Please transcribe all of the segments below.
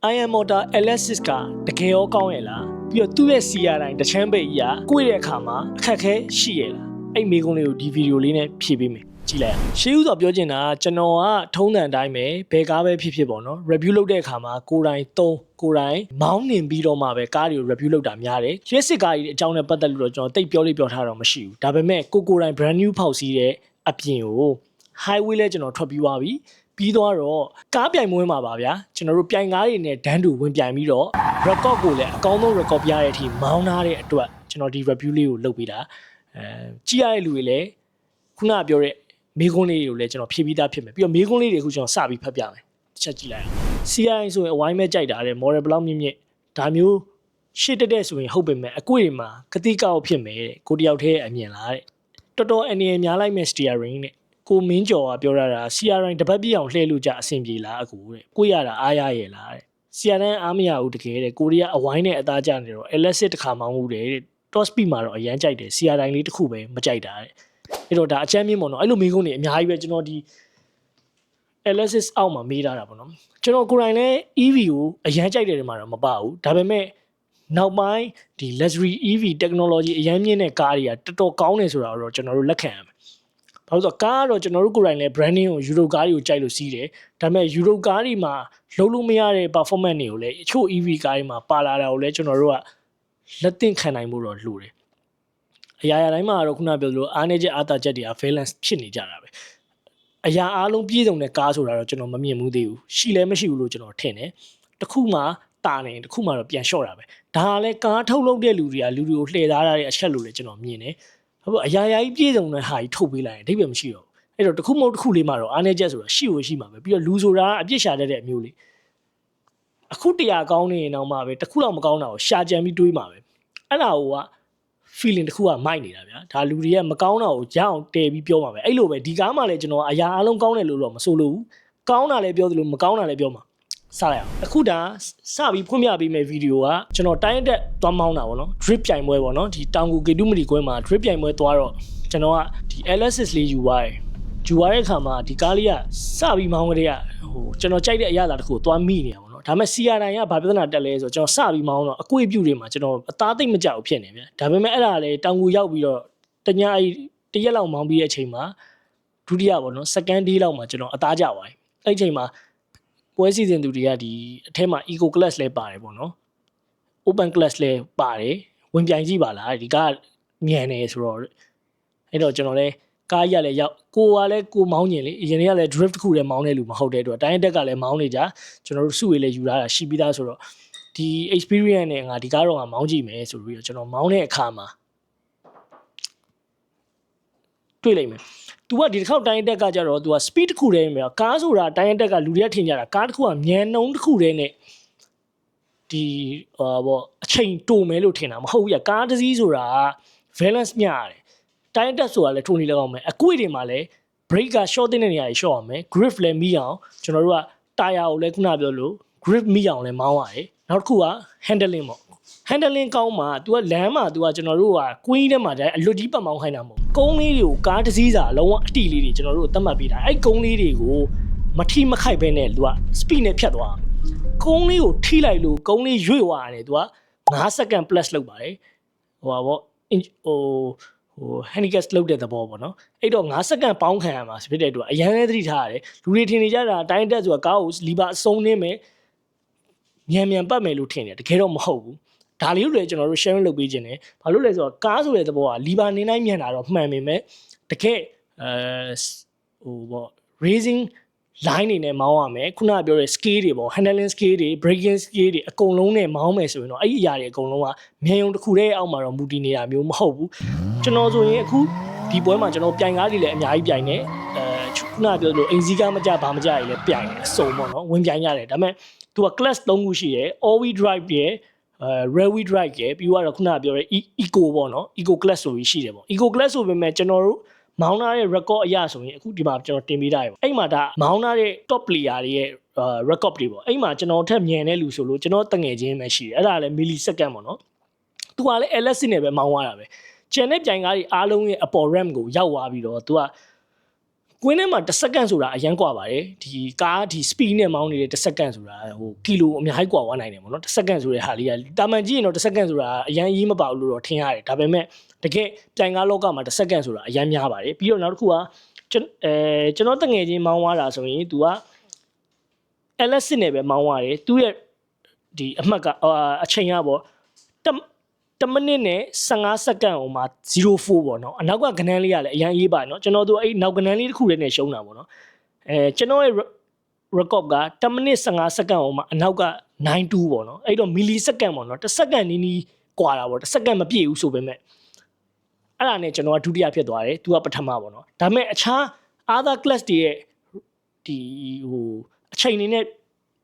Iron Motor Alexis ကတကယ်ရောကောင်းရဲ့လားပြီးတော့သူ့ရဲ့ CR တိုင်းတချမ်းပိတ်ကြီးကကိုယ့်ရဲ့အခါမှာအခက်ခဲရှိရဲ့လားအဲ့မိကုန်းလေးကိုဒီဗီဒီယိုလေးနဲ့ဖြည့်ပေးမယ်ကြည့်လိုက်အောင်ရှေးဥစွာပြောချင်တာကျွန်တော်ကထုံးစံအတိုင်းပဲဘယ်ကားပဲဖြစ်ဖြစ်ပေါ့နော် review လုပ်တဲ့အခါမှာကိုယ်တိုင်မောင်းနှင်ပြီးတော့မှပဲကားတွေကို review လုပ်တာများတယ်ရက်စစ်ကားကြီးအကြောင်းနဲ့ပတ်သက်လို့တော့ကျွန်တော်တိတ်ပြောလေးပြောထားတော့မရှိဘူးဒါပေမဲ့ကိုယ်တိုင် brand new ဖောက်စီးတဲ့အပြင်ကို highway လဲကျွန်တော်ထွက်ပြီးသွားပြီပြီးတော့ကားပြိုင်ပွဲမှာပါဗျာကျွန်တော်တို့ပြိုင်ကားတွေနဲ့ဒန်းတူဝင်ပြိုင်ပြီးတော့ record ကိုလည်းအကောင်းဆုံး record ပြရတဲ့အထိမောင်းထားတဲ့အတွက်ကျွန်တော်ဒီ review လေးကိုလုပ်ပေးတာကြည့်ရတဲ့လူတွေလည်းခုနကပြောတဲ့မေးခွန်းလေးတွေကိုလည်းကျွန်တော်ဖြည့်ပြီးသားဖြစ်မယ်ပြီးတော့မေးခွန်းလေးတွေအခုကျွန်တော်စပြီးဖတ်ပြမယ်တစ်ချက်ကြည့်လိုက်အောင် CI ဆိုရင်အဝိုင်းမဲ့ကြိုက်တာတဲ့ model ဘလောက်မြင့်မြင့်ဒါမျိုးရှေ့တက်တဲ့ဆိုရင်ဟုတ်ပေမဲ့အကွေတွေမှာကတိကောက်ဖြစ်မယ်တဲ့ကိုတယောက်တည်းအမြင်လားတဲ့တော်တော်အနေနဲ့များလိုက်မဲ့ steering နဲ့ကိုမင်းကျော်ကပြောရတာ CRI တပတ်ပြည့်အောင်လှည့်လို့ကြအဆင်ပြေလားအကူတဲ့ကိုရတာအားရရဲ့လားတဲ့ CRI အားမရဘူးတကယ်တဲ့ကိုရီးယားအဝိုင်းနဲ့အသားကျနေတော့ Alexis တစ်ခါမှမဟုတ်တယ်တဲ့ top speed မှာတော့အရန်ကြိုက်တယ် CRI လေးတစ်ခုပဲမကြိုက်တာတဲ့အဲ့တော့ဒါအချမ်းမြင့်ပေါ့နော်အဲ့လိုမိကုန်းတွေအများကြီးပဲကျွန်တော်ဒီ Alexis အောက်မှာမေးထားတာပေါ့နော်ကျွန်တော်ကိုယ်တိုင်လည်း EV ကိုအရန်ကြိုက်တယ်တွေမှာတော့မပါဘူးဒါပေမဲ့နောက်ပိုင်းဒီ luxury EV technology အရန်မြင့်တဲ့ကားတွေကတော်တော်ကောင်းတယ်ဆိုတာတော့ကျွန်တော်တို့လက်ခံရမယ်ဘာလို့ဆိုတော့ကားကတော့ကျွန်တော်တို့ကိုယ်တိုင်လည်း branding ကို Euro ကားတွေကိုကြိုက်လို့စီးတယ်ဒါပေမဲ့ Euro ကားတွေမှာလုံးလို့မရတဲ့ performance တွေကိုလည်းအချို့ EV ကားတွေမှာပါလာတာကိုလည်းကျွန်တော်တို့ကလက်သင့်ခံနိုင်မှုတော့လိုတယ်အရာတိုင်းမှာတော့ခုနပြောသလိုအားနည်းချက်အားသာချက်တွေက balance ဖြစ်နေကြတာပဲအရာအားလုံးပြည့်စုံတဲ့ကားဆိုတာတော့ကျွန်တော်မမြင်ဘူးသေးဘူးရှိလည်းမရှိဘူးလို့ကျွန်တော်ထင်တယ်တခုမှတာနေတခုမှတော့ပြန်လျှော့တာပဲဒါကလည်းကားထုတ်လုပ်တဲ့လူတွေကလူတွေကိုလှည့်သားရတဲ့အချက်လို့လည်းကျွန်တော်မြင်တယ်ဟုတ်အရာရာကြီးပြည့်စုံတဲ့ဟာကြီးထုတ်ပေးလိုက်ရင်အဓိပ္ပာယ်မရှိတော့ဘူးအဲ့တော့တခုမဟုတ်တစ်ခုလေးမှတော့အားနည်းချက်ဆိုတာရှိလို့ရှိမှာပဲပြီးတော့လူဆိုတာအပြစ်ရှာတတ်တဲ့အမျိုးလေးအခုတရားကောင်းနေရင်တော့မှပဲတခုတော့မကောင်းတာကိုရှာကြံပြီးတွေးမှာပဲအဲ့ဒါက feeling တခုကမိုက်နေတာဗျာဒါလူတွေကမကောင်းတာကိုရအောင်တည်ပြီးပြောမှာပဲအဲ့လိုပဲဒီကားမှလည်းကျွန်တော်အရာအလုံးကောင်းတယ်လို့တော့မဆိုလို့ဘူးကောင်းတာလည်းပြောသလိုမကောင်းတာလည်းပြောမှာစလိုက်အောင်အခုဒါစပြီးဖွင့်ပြပေးမယ့်ဗီဒီယိုကကျွန်တော်တိုင်းတက်သွားမောင်းတာပေါ့နော် drip ပြိုင်ပွဲပေါ့နော်ဒီတောင်ကူကေတုမတီကွင်းမှာ drip ပြိုင်ပွဲသွားတော့ကျွန်တော်ကဒီ Alexis လေးယူသွားတယ်ယူသွားတဲ့အခါမှာဒီကားလေးကစပြီးမောင်းကြတဲ့ဟိုကျွန်တော်ကြိုက်တဲ့အရာတစ်ခုကိုသွားမိနေတာပေါ့နော်ဒါပေမဲ့ CR9 ကဘာပြဿနာတက်လဲဆိုတော့ကျွန်တော်စပြီးမောင်းတော့အကွေ့ပြုတ်တွေမှာကျွန်တော်အသားသိမ့်မကြောက်ဖြစ်နေဗျာဒါပေမဲ့အဲ့ဒါလည်းတောင်ကူရောက်ပြီးတော့တညတရက်လောက်မောင်းပြီးတဲ့အချိန်မှာဒုတိယပေါ့နော် second day လောက်မှာကျွန်တော်အသားကျသွားတယ်အဲ့ဒီအချိန်မှာပွဲစီစဉ်သူတွေကဒီအထက်မှာ eco class လဲပါတယ်ပေါ့နော် open class လဲပါတယ်ဝင်ပြိုင်ကြည့်ပါလားဒီကမြန်နေဆိုတော့အဲ့တော့ကျွန်တော်လဲကားကြီးကလည်းရောက်ကိုကလည်းကိုမောင်းညင်လေအရင်ကလည်း drift တစ်ခုလည်းမောင်းနေလူမဟုတ်တဲ့အတွက်တိုင်းတက်ကလည်းမောင်းနေကြကျွန်တော်တို့စုဝေးလည်းယူလာတာရှိပြီးသားဆိုတော့ဒီ experience နဲ့ငါဒီကားတော့ငါမောင်းကြည့်မယ်ဆိုပြီးတော့ကျွန်တော်မောင်းတဲ့အခါမှာတွေ့လိုက်မယ်तू ကဒီတစ်ခေါက်တိုင်းတက်ကကြတော့ तू က speed တစ်ခုတည်းပဲကားဆိုတာတိုင်းတက်ကလူတွေကထင်ကြတာကားတစ်ခုကမြန်နှုံးတစ်ခုတည်းနဲ့ဒီပေါ့အချိန်တိုမယ်လို့ထင်တာမဟုတ်ဘူးကားတစ်စီးဆိုတာ balance မျှရတယ်တိုင်းတက်ဆိုတာလည်းထိုးနေလောက်အောင်မယ်အကွေ့တွေမှာလည်း brake က short တဲ့နေရာကြီး short အောင်မယ် grip လည်းမိအောင်ကျွန်တော်တို့က tire ကိုလည်းခုနပြောလို့ grip မိအောင်လည်းမောင်းရတယ်နောက်တစ်ခုက handling ပေါ့ handling ကောင်းမှာ तू ကလမ်းမှာ तू ကကျွန်တော်တို့က queen ထဲမှာအလွတ်ကြီးပတ်မောင်းခိုင်းတာမဟုတ်ကုန်းလေးတွေကိုကားတစ်စီးစာအလုံးဝအတိလေးတွေကျွန်တော်တို့သတ်မှတ်ပေးတာအဲ့ကုန်းလေးတွေကိုမထိမခိုက်ပဲနဲ့ तू က speed နဲ့ဖြတ်သွားကုန်းလေးကိုထိလိုက်လို့ကုန်းလေးရွေ့သွားတယ် तू က5 second plus လောက်ပါတယ်ဟိုပါပေါ့handicap လောက်တဲ့သဘောပေါ့နော်အဲ့တော့5စက္ကန့်ပေါင်းခံရမှာဖြစ်တဲ့အတွက်အရန်လေးသတိထားရတယ်လူတွေထင်နေကြတာတိုင်းတက်ဆိုတာကားကိုလီဗာအစုံနေမယ်မြန်ပတ်မယ်လို့ထင်တယ်တကယ်တော့မဟုတ်ဘူးဒါလေးကိုလည်းကျွန်တော်တို့ sharing လုပ်ပေးခြင်းတယ်ဘာလို့လဲဆိုတော့ကားဆိုတဲ့သဘောကလီဗာနေနိုင်မြန်တာတော့မှန်ပေမဲ့တကယ်ဟိုပေါ့ racing line နေနဲ့မောင်းရမယ်ခုနကပြောတဲ့ scale တွေပေါ့ handling scale တွေ braking scale တွေအကုန်လုံးနဲ့မောင်းမယ်ဆိုရင်တော့အဲ့ဒီအရာတွေအကုန်လုံးကမြန်ုံတစ်ခုတည်းအောက်မှာတော့မူတည်နေတာမျိုးမဟုတ်ဘူးကျွန်တော်ဆိုရင်အခုဒီပွဲမှာကျွန်တော်ပြိုင်ကားတွေလည်းအများကြီးပြိုင်နေခုနကပြောလို့အင်စီကားမကြဘာမကြရည်လည်းပြိုင်နေအစုံပေါ့နော်ဝင်ပြိုင်ရတယ်ဒါပေမဲ့သူက class 3ခုရှိတယ် all wheel drive ရယ်rail wheel drive ရယ်ပြီးတော့ခုနကပြောတဲ့ eco ပေါ့နော် eco class ဆိုပြီးရှိတယ်ပေါ့ eco class ဆိုပေမဲ့ကျွန်တော်တို့မောင်းထားတဲ့ record အရဆိုရင်အခုဒီမှာကျွန်တော်တင်ပေးထားတယ်အဲ့မှာဒါမောင်းထားတဲ့ top player တွေရဲ့ record တွေပေါ့အဲ့မှာကျွန်တော်ထက်မြန်တဲ့လူဆိုလို့ကျွန်တော်တငယ်ချင်းပဲရှိတယ်အဲ့ဒါလည်း millisecond ပေါ့နော်သူကလည်း Alexis နဲ့ပဲမောင်းသွားတာပဲကျန်တဲ့ပြိုင်ကားတွေအားလုံးရဲ့အပေါ် ramp ကိုရောက်သွားပြီးတော့သူက ကွင်းထဲမှာ1စက္ကန့်ဆိုတာအရန်กว่าပါတယ်ဒီကားဒီ speed နဲ့မောင်းနေတဲ့1စက္ကန့်ဆိုတာဟိုကီလိုအများကြီးกว่าဝနိုင်တယ်ပေါ့နော်1စက္ကန့်ဆိုတဲ့ဟာလေးကတာမန်ကြည့်ရင်တော့1စက္ကန့်ဆိုတာအရန်ကြီးမပါဘူးလို့တော့ထင်ရတယ်ဒါပေမဲ့တကယ်ပြိုင်ကားလောကမှာ1စက္ကန့်ဆိုတာအရန်များပါတယ်ပြီးတော့နောက်တစ်ခုကကျွန်တော်တငယ်ချင်းမောင်းသွားတာဆိုရင် तू က LS နဲ့ပဲမောင်းသွားတယ်သူ့ရဲ့ဒီအမှတ်ကအချိန်ကပေါ့10မိနစ်နဲ့15စက္ကန့်ဟိုမှာ04ပေါ့နော်အနောက်ကကဏ္ဍလေးကလည်းအရင်ရေးပါနော်ကျွန်တော်တို့အဲ့နောက်ကဏ္ဍလေးတစ်ခုလေးနဲ့ရှုံးတာပေါ့နော်ကျွန်တော်ရဲ့ record က10မိနစ်15စက္ကန့်ဟိုမှာအနောက်က92ပေါ့နော်အဲ့တော့ milli second ပေါ့နော်1စက္ကန့်နီးနီးกว่าတာပေါ့1စက္ကန့်မပြည့်ဘူးဆိုပေမဲ့အဲ့ဒါနဲ့ကျွန်တော်ကဒုတိယဖြစ်သွားတယ်သူကပထမပေါ့နော်ဒါပေမဲ့အခြား other class တွေရဲ့ဒီဟိုအချိန်နေနဲ့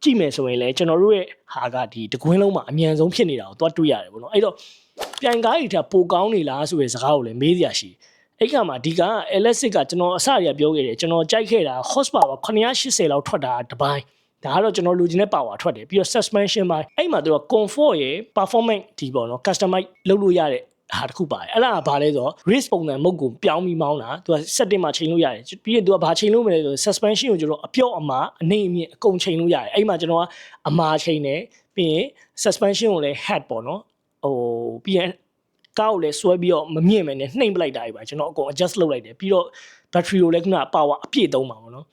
ကြည့်မယ်ဆိုရင်လည်းကျွန်တော်တို့ရဲ့ဟာကဒီတကွင်းလုံးမှာအမြန်ဆုံးဖြစ်နေတာကိုသွားတွေ့ရတယ်ပေါ့နော်အဲ့တော့ပြိုင်ကားတွေထပ်ပိုကောင်းနေလားဆိုတဲ့စကားကိုလည်းမေးစရာရှိအဲ့ခါမှာဒီက LS6 ကကျွန်တော်အစရပြောခဲ့တယ်ကျွန်တော်ကြိုက်ခဲ့တာ horsepower 980လောက်ထွက်တာတပိုင်းဒါကတော့ကျွန်တော်လူချင်းတဲ့ power ထွက်တယ်ပြီးတော့ suspension ပိုင်းအဲ့မှာသူက comfort ရယ် performance ဒီပေါ့နော် customize လုပ်လို့ရတဲ့ဟာတစ်ခုပါတယ်အဲ့ဒါကဘာလဲဆိုတော့ race ပုံစံမုတ်ကိုပြောင်းပြီးမောင်းတာသူက setting မှာချိန်လို့ရတယ်ပြီးရင်သူကဘာချိန်လို့မလဲဆိုတော့ suspension ကိုကျွန်တော်အပြော့အမာအနေအမြင့်အကုန်ချိန်လို့ရတယ်အဲ့မှာကျွန်တော်ကအမာချိန်တယ်ပြီးရင် suspension ကိုလည်း head ပေါ့နော်ဟိုပြီးရင်ကားကိုလည်းဆွဲပြီးတော့မမြင့်မယ်နဲ့နှိမ့်ပလိုက်တာကြီးပါကျွန်တော်အကုန် adjust လုပ်လိုက်တယ်ပြီးတော့ battery ကိုလည်းခုန power အပြည့်သုံးပါပေါ့နော်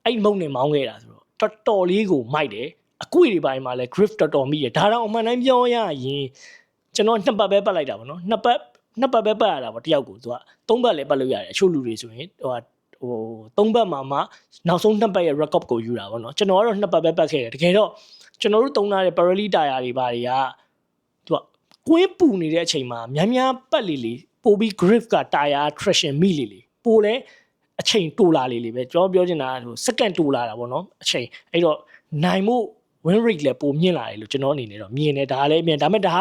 အဲ့မုတ်နဲ့မောင်းခဲ့တာဆိုတော့တော်တော်လေးကိုမိုက်တယ်အကွေတွေပိုင်းမှာလည်း grip တော်တော်မိတယ်ဒါတော့အမှန်တိုင်းပြောရရင်ကျွန်တော်2ပတ်ပဲပတ်လိုက်တာပေါ့နော်2ပတ်ပဲပတ်ရတာပေါ့တယောက်ကိုသူက3ပတ်လည်းပတ်လို့ရတယ်အချို့လူတွေဆိုရင်ဟို3ပတ်မှာမှနောက်ဆုံး2ပတ်ရဲ့ record ကိုယူတာပေါ့နော်ကျွန်တော်ကတော့2ပတ်ပဲပတ်ခဲ့တယ်တကယ်တော့ကျွန်တော်တို့သုံးထားတဲ့ parallel tire တွေဘာတွေကသူကကွင်းပူနေတဲ့အချိန်မှာများပတ်လေပိုပြီး grip က tire traction မိလေပိုလဲအချိန်တိုလာလေပဲကျွန်တော်ပြောချင်တာဟို second တိုလာတာပေါ့နော်အချိန်အဲ့တော့နိုင်မှုwin rate လည်းပိုမြင့်လာတယ်လို့ကျွန်တော်အနေနဲ့တော့မြင်တယ်ဒါလည်းမြင်ဒါပေမဲ့ဒါ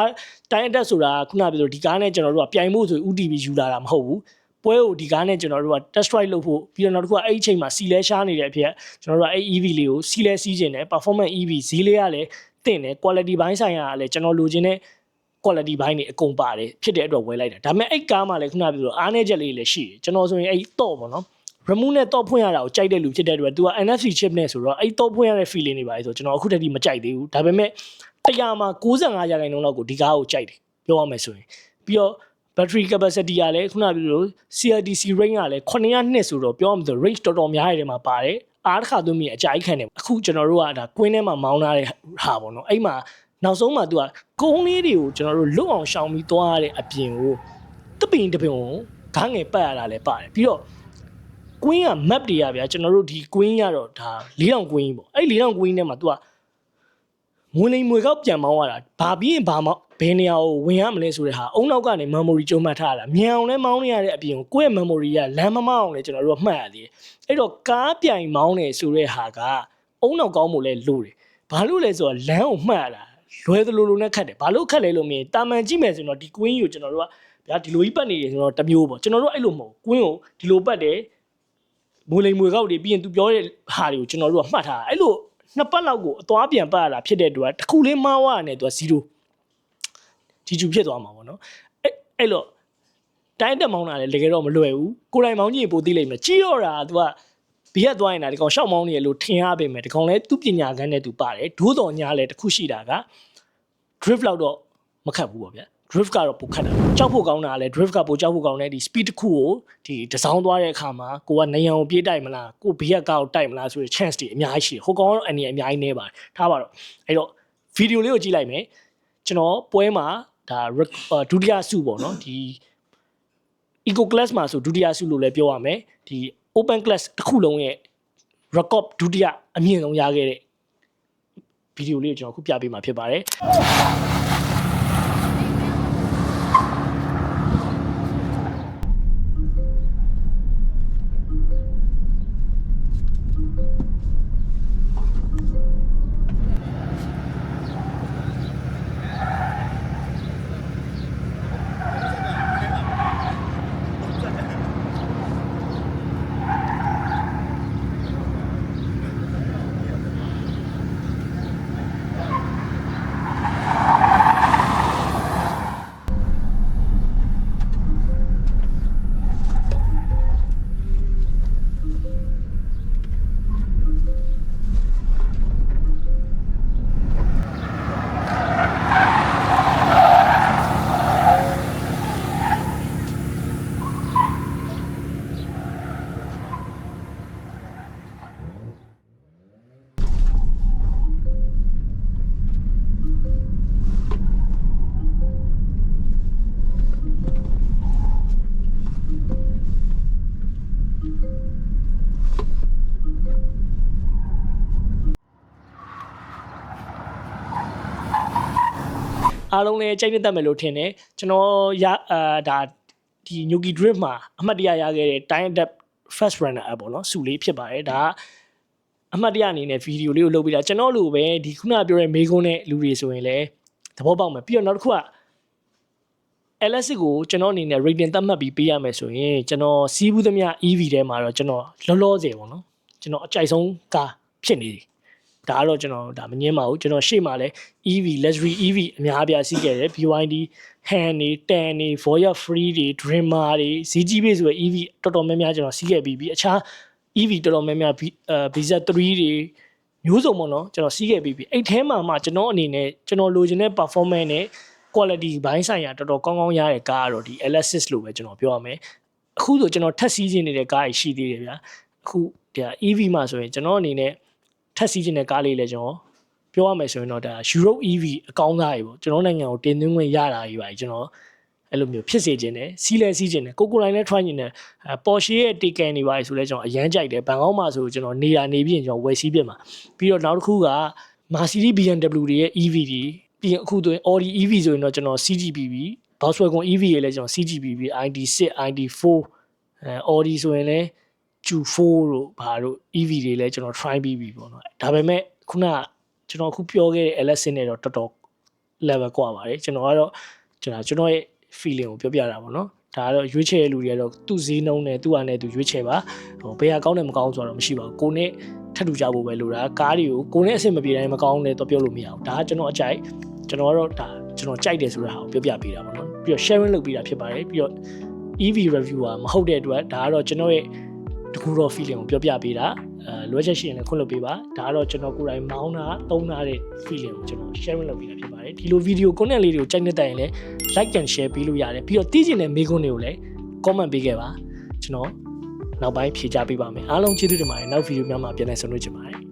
တိုင်းအတက်ဆိုတာခုနပြောလို့ဒီကားနဲ့ကျွန်တော်တို့ကပြိုင်မှုဆို UTV ယူလာတာမဟုတ်ဘူးပွဲကိုဒီကားနဲ့ကျွန်တော်တို့က test ride လုပ်ဖို့ပြီးတော့နောက်တစ်ခုကအဲ့ဒီအချိန်မှာစီလဲရှားနေတဲ့အဖြစ်ကျွန်တော်တို့ကအဲ့ EV လေးကိုစီလဲစီးခြင်းတယ် performance EV ဈေးလေးကလည်းတင့်တယ် quality ဘိုင်းဆိုင်ရာကလည်းကျွန်တော်လိုချင်တဲ့ quality ဘိုင်းတွေအကုန်ပါတယ်ဖြစ်တဲ့အတွက်ဝယ်လိုက်တာဒါပေမဲ့အဲ့ကားမှလည်းခုနပြောလို့အားနည်းချက်လေးလည်းရှိတယ်ကျွန်တော်ဆိုရင်အဲ့တော့ပေါ့နော်remove နဲ့တော့ဖွင့်ရတာကိုကြိုက်တဲ့လူဖြစ်တဲ့အတွက် तू က NFC chip နဲ့ဆိုတော့အဲ့တော့ဖွင့်ရတဲ့ feeling တွေပါလေဆိုကျွန်တော်အခုတည်းကမကြိုက်သေးဘူးဒါပေမဲ့100မှာ95%လောက်ကိုဒီကားကိုကြိုက်တယ်ပြောရမယ်ဆိုရင်ပြီးတော့ battery capacity ကလည်းခုနပြောလို့ CLTC range ကလည်း900ဆိုတော့ပြောရမယ်ဆို range တော်တော်များတဲ့မှာပါတယ်အားတစ်ခါသွင်းပြီးအကြိုက်ခံတယ်အခုကျွန်တော်တို့ကဒါကွင်းထဲမှာမောင်းထားတဲ့ဟာပေါ့နော်အဲ့မှာနောက်ဆုံးမှာ तू ကကုန်းလေးတွေကိုကျွန်တော်တို့လွတ်အောင်ရှောင်ပြီးသွားရတဲ့အပြင်ကိုတပင်ကိုဂန်းငယ်ပတ်ရတာလည်းပါတယ်ပြီးတော့ကွင်းက map တွေကဗျာကျွန်တော်တို့ဒီကွင်းရတော့ဒါ4000ကွင်းပေါ့အဲ့4000ကွင်းထဲမှာ तू ကငွေလိမ်ငွေကောက်ပြန်မောင်းရတာဘာပြီးရင်ဘာမောင်းဘယ်နေရာကိုဝင်ရမလဲဆိုတဲ့ဟာအုံနောက်ကနေ memory ကျုံမှတ်ထားတာမြန်အောင်လဲမောင်းနေရတဲ့အပြင်ကိုကိုယ့်ရဲ့ memory ကလမ်းမမောင်းအောင်လဲကျွန်တော်တို့ကမှတ်ရသေးတယ်အဲ့တော့ကားပြိုင်မောင်းနေဆိုတဲ့ဟာကအုံနောက်ကောင်းမှုလဲလို့တယ်ဘာလို့လဲဆိုတော့လမ်းကိုမှတ်ရတာလွယ်သလိုလိုနဲ့ခတ်တယ်ဘာလို့ခတ်လဲလို့မြင်တာမန်ကြည့်မယ်ဆိုတော့ဒီကွင်းကိုကျွန်တော်တို့ကဗျာဒီလိုကြီးပတ်နေတယ်ဆိုတော့တမျိုးပေါ့ကျွန်တော်တို့အဲ့လိုမဟုတ်ကွင်းကိုဒီလိုပတ်တယ်မွေလိမ်မွေကောက်တွေပြီးရင် तू ပြောတဲ့ဟာတွေကိုကျွန်တော်တို့ကမှတ်ထားအဲ့လို2ပတ်လောက်ကိုအသွားပြန်ပတ်ရတာဖြစ်တဲ့အတွက်တစ်ခုလေးမှားသွားတယ် तू 0ဂျီဂျူဖြစ်သွားမှာပေါ့နော်အဲ့လိုတိုင်းတက်မောင်းတာလည်းတကယ်တော့မလွယ်ဘူးကိုယ်တိုင်မောင်းကြည့်ပိုသိလိမ့်မယ်ကြီးတော့တာ तू ကဘေးကသွားရင်ဒါဒီကောင်ရှောက်မောင်းနေရလို့ထင်ရပေမဲ့ဒီကောင်လည်းသူ့ပညာခန်းနဲ့ तू ပါတယ်ဒိုးတော်ညာလည်းတစ်ခုရှိတာက drift လောက်တော့မခတ်ဘူးပေါ့ဗျာ drift ကတော့ပိုခတ်တာကြောက်ဖို့ကောင်းတာလည်း drift ကပိုကြောက်ဖို့ကောင်းတယ်ဒီ speed တစ်ခုကိုဒီတစောင်းသွားတဲ့အခါမှာကိုကနေရန်ကိုပြေးတိုက်မလားကိုဘေးကကောက်တိုက်မလားဆိုတဲ့ chance တွေအများကြီးရှိတယ်ဟိုကောင်ကတော့အနေအများကြီးနေပါတယ်ထားပါတော့အဲ့တော့ video လေးကိုကြည့်လိုက်မယ်ကျွန်တော်ပွဲမှာဒါဒုတိယဆုပေါ့နော်ဒီ eco class မှာဆိုဒုတိယဆုလို့လည်းပြောရမယ်ဒီ open class တစ်ခုလုံးရဲ့ record ဒုတိယအမြင့်ဆုံးရခဲ့တဲ့ video လေးကိုကျွန်တော်ခုပြပေးမှာဖြစ်ပါတယ် အားလုံးလည်းကြိုက်တတ်မယ်လို့ထင်တယ်ကျွန်တော်ဒါဒီ Nuki Drip မှာအမှတ်တရရခဲ့တဲ့ Time Adapt Fast Runner app ပေါ့နော်စုလေးဖြစ်ပါတယ်ဒါအမှတ်တရအနေနဲ့ဗီဒီယိုလေးကိုလုပ်ပြီးတာကျွန်တော်လိုပဲဒီခုနပြောတဲ့မေကွန်းနဲ့လူတွေဆိုရင်လည်းသဘောပေါက်မယ်ပြီးတော့နောက်တစ်ခုက LS ကိုကျွန်တော်အနေနဲ့ rating သတ်မှတ်ပြီးပေးရမယ်ဆိုရင်ကျွန်တော်စီးဘူးသမျှ EV ထဲမှာတော့ကျွန်တော်လောလောဆယ်ပေါ့နော်ကျွန်တော်အကြိုက်ဆုံးကားဖြစ်နေတယ်ဒါကတော့ကျွန်တော်ဒါမငင်းပါဘူးကျွန်တော်ရှေ့မှာလဲ EV luxury EV အများအပြားစီးခဲ့တယ် BYD Han တွေ Tan တွေ Voya Free တွေ Dreamer တွေ ZG-B ဆိုရယ် EV တော်တော်များများကျွန်တော်စီးခဲ့ပြီးအခြား EV တော်တော်များများ BZ3 တွေမျိုးစုံပေါ့နော်ကျွန်တော်စီးခဲ့ပြီးအဲ့ထဲမှာမှကျွန်တော်အနေနဲ့ကျွန်တော်လိုချင်တဲ့ performance နဲ့ quality ဘိုင်းဆိုင်ရာတော်တော်ကောင်းကောင်းရတဲ့ကားကတော့ဒီ LS6 လို့ပဲကျွန်တော်ပြောရမယ်အခုဆိုကျွန်တော်ထပ်စီးခြင်းနေတဲ့ကားကြီးရှိသေးတယ်ဗျာအခုဒီ EV မှာဆိုရင်ကျွန်တော်အနေနဲ့ထပ်စီးခြင်းတဲ့ကားလေးလည်းကျွန်တော်ပြောရမယ်ဆိုရင်တော့ဒါ Europe EV အကောင်းစားကြီးပေါ့ကျွန်တော်နိုင်ငံကိုတင်သွင်းခွင့်ရတာကြီးပါကျွန်တော်အဲ့လိုမျိုးဖြစ်စေခြင်းနဲ့စီးလဲစီးခြင်းနဲ့ကိုလိုင်းနဲ့ try ခြင်းနဲ့Porsche ရဲ့ Taycan တွေပါဆိုလဲကျွန်တော်အရန်ကြိုက်တယ်ဘန်ကောက်မှာဆိုကျွန်တော်နေတာနေပြီးရင်ကျွန်တော်ဝယ်စီးပြမှာပြီးတော့နောက်တစ်ခုက Mercedes BMW တွေရဲ့ EV တွေပြီးရင်အခုဆိုရင် Audi EV ဆိုရင်တော့ကျွန်တော် CGPB Volkswagen EV တွေလည်းကျွန်တော် CGPB ID6 ID4 Audi ဆိုရင်လည်း Q4 တို့ဘာတို့ EV တွေလည်းကျွန်တော် try ပြီးပြီပေါ့နော်ဒါပေမဲ့ခုနကကျွန်တော်အခုပြောခဲ့တဲ့ LS နဲ့တော့တော်တော် level กว่าပါတယ်ကျွန်တော်ကတော့ကျွန်တော်ရဲ့ feeling ကိုပြောပြတာပေါ့နော်ဒါကတော့ရွေးချယ်တဲ့လူတွေကတော့သူ့ဈေးနှုန်းနဲ့သူ့ဟာနဲ့သူရွေးချယ်ပါဟိုဘယ်ဟာကောင်းတယ်မကောင်းဆိုတော့မရှိပါဘူးကိုနဲ့ထပ်တူကြဖို့ပဲလို့ဒါကားတွေကိုကိုနဲ့အဆင်မပြေတိုင်းမကောင်းတယ်တော့ပြောလို့မရဘူးဒါကကျွန်တော်အကြိုက်ကျွန်တော်ကတော့ဒါကျွန်တော်ကြိုက်တယ်ဆိုတာဟာကိုပြောပြပေးတာပေါ့နော်ပြီးတော့ sharing လုပ်ပေးတာဖြစ်ပါတယ်ပြီးတော့ EV reviewer မဟုတ်တဲ့အတွက်ဒါကတော့ကျွန်တော်ရဲ့တကူတော့ feeling ကိုပြောပြပေးတာလွယ်ချက်ရှိရင်လည်းခွင့်လုပ်ပေးပါဒါကတော့ကျွန်တော်ကိုယ်တိုင်မောင်းတာသုံးတာတဲ့ feeling ကိုကျွန်တော် sharing လုပ်ပေးတာဖြစ်ပါတယ်ဒီလို video content လေးတွေကိုကြိုက်နေတဲ့ရင်လည်း like and share ပေးလို့ရတယ်ပြီးတော့သိချင်တဲ့မေးခွန်းတွေကိုလည်း comment ပေးခဲ့ပါကျွန်တော်နောက်ပိုင်းဖြေကြားပေးပါမယ်အားလုံးကျေးဇူးတင်ပါတယ်နောက် video များမှာပြန်လည်ဆုံတွေ့ကြပါမယ်